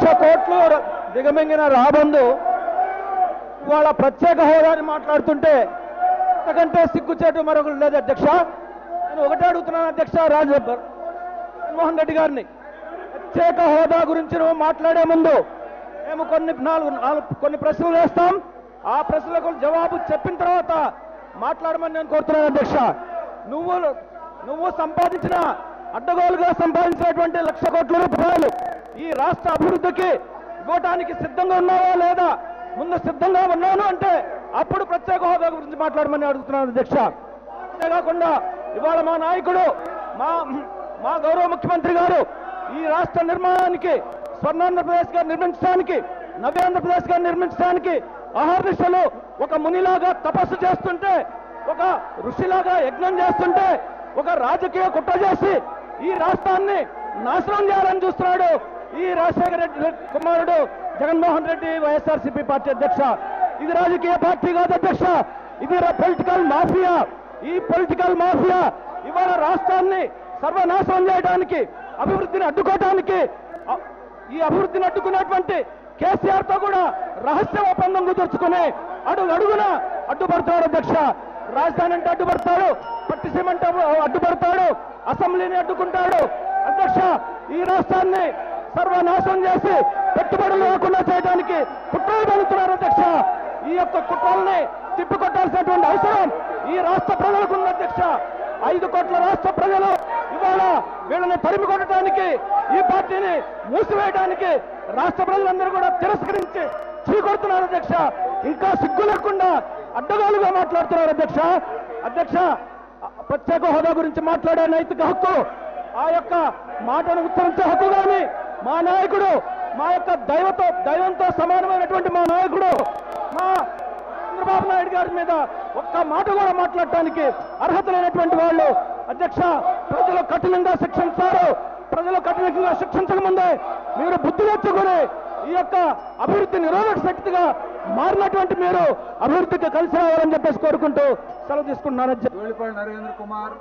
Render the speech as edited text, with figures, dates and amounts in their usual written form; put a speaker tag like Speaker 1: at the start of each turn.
Speaker 1: 1,00,000 కోట్లు దిగమింగిన రాబందు ఇవాళ ప్రత్యేక హోదాని మాట్లాడుతుంటే అంతకంటే సిగ్గుచేటు మరొకరు లేదు అధ్యక్ష. నేను ఒకటే అడుగుతున్నాను అధ్యక్ష, జగన్మోహన్ రెడ్డి గారిని, ప్రత్యేక హోదా గురించి నువ్వు మాట్లాడే ముందు మేము కొన్ని ప్రశ్నలు వేస్తాం. ఆ ప్రశ్నలకు జవాబు చెప్పిన తర్వాత మాట్లాడమని నేను కోరుతున్నాను అధ్యక్ష. నువ్వు సంపాదించిన అడ్డగోలుగా సంపాదించినటువంటి 1,00,000 కోట్ల రూపాయలు ఈ రాష్ట్ర అభివృద్ధికి ఇవ్వడానికి సిద్ధంగా ఉన్నావా లేదా? ముందు సిద్ధంగా ఉన్నాను అంటే అప్పుడు ప్రత్యేక హోదా గురించి మాట్లాడమని అడుగుతున్నాను అధ్యక్ష. అంతేకాకుండా ఇవాళ మా నాయకుడు మా గౌరవ ముఖ్యమంత్రి గారు ఈ రాష్ట్ర నిర్మాణానికి, స్వర్ణాంధ్రప్రదేశ్ గా నిర్మించడానికి, నవ్యాంధ్రప్రదేశ్ గా నిర్మించడానికి అహర్నిశలు ఒక మునిలాగా తపస్సు చేస్తుంటే, ఒక ఋషిలాగా యజ్ఞం చేస్తుంటే, ఒక రాజకీయ కుట్ర చేసి ఈ రాష్ట్రాన్ని నాశనం చేయాలని చూస్తున్నాడు ఈ రాజశేఖర రెడ్డి కుమారుడు జగన్మోహన్ రెడ్డి, వైఎస్ఆర్సీపీ పార్టీ అధ్యక్ష. ఇది రాజకీయ పార్టీ కాదు అధ్యక్ష, ఇది పొలిటికల్ మాఫియా. ఈ పొలిటికల్ మాఫియా ఇవాళ రాష్ట్రాన్ని సర్వనాశనం చేయడానికి, అభివృద్ధిని అడ్డుకోవడానికి, ఈ అభివృద్ధిని అడ్డుకున్నటువంటి కేసీఆర్ తో కూడా రహస్య ఒప్పందం కుదుర్చుకుని అడుగున అడ్డుపడతాడు అధ్యక్ష. రాజధాని అంటే అడ్డుపడతాడు, పట్టిసీమ అంటే అడ్డుపడతాడు, అసెంబ్లీని అడ్డుకుంటాడు అధ్యక్ష. ఈ రాష్ట్రాన్ని సర్వనాశనం చేసి పెట్టుబడులు లేకుండా చేయడానికి కుట్రలు పడుతున్నారు అధ్యక్ష. ఈ యొక్క కుట్రల్ని తిప్పికొట్టాల్సినటువంటి అవసరం ఈ రాష్ట్ర ప్రజలకు ఉంది అధ్యక్ష. 5 కోట్ల రాష్ట్ర ప్రజలు ఇవాళ వీళ్ళని తరిమి కొట్టడానికి, ఈ పార్టీని మూసివేయడానికి రాష్ట్ర ప్రజలందరూ కూడా తిరస్కరించి చీకొడుతున్నారు అధ్యక్ష. ఇంకా సిగ్గు లేకుండా అడ్డగోలుగా మాట్లాడుతున్నారు అధ్యక్ష. అధ్యక్ష, ప్రత్యేక హోదా గురించి మాట్లాడే నైతిక హక్కు, ఆ యొక్క మాటను ఉచ్చరించే హక్కు కానీ మా నాయకుడు, మా యొక్క దైవంతో సమానమైనటువంటి మా నాయకుడు మా చంద్రబాబు నాయుడు గారి మీద ఒక్క మాట కూడా మాట్లాడటానికి అర్హత లేనటువంటి వాళ్ళు అధ్యక్ష. ప్రజలు కఠినంగా శిక్షించారు. ప్రజలు కఠినంగా శిక్షించక ముందే మీరు బుద్ధి తెచ్చుకుని ఈ యొక్క అభివృద్ధి నిరోధక శక్తిగా మారినటువంటి మీరు అభివృద్ధికి కలిసి రావాలని చెప్పేసి కోరుకుంటూ సెలవు తీసుకుంటున్నారు.
Speaker 2: నరేంద్ర కుమార్.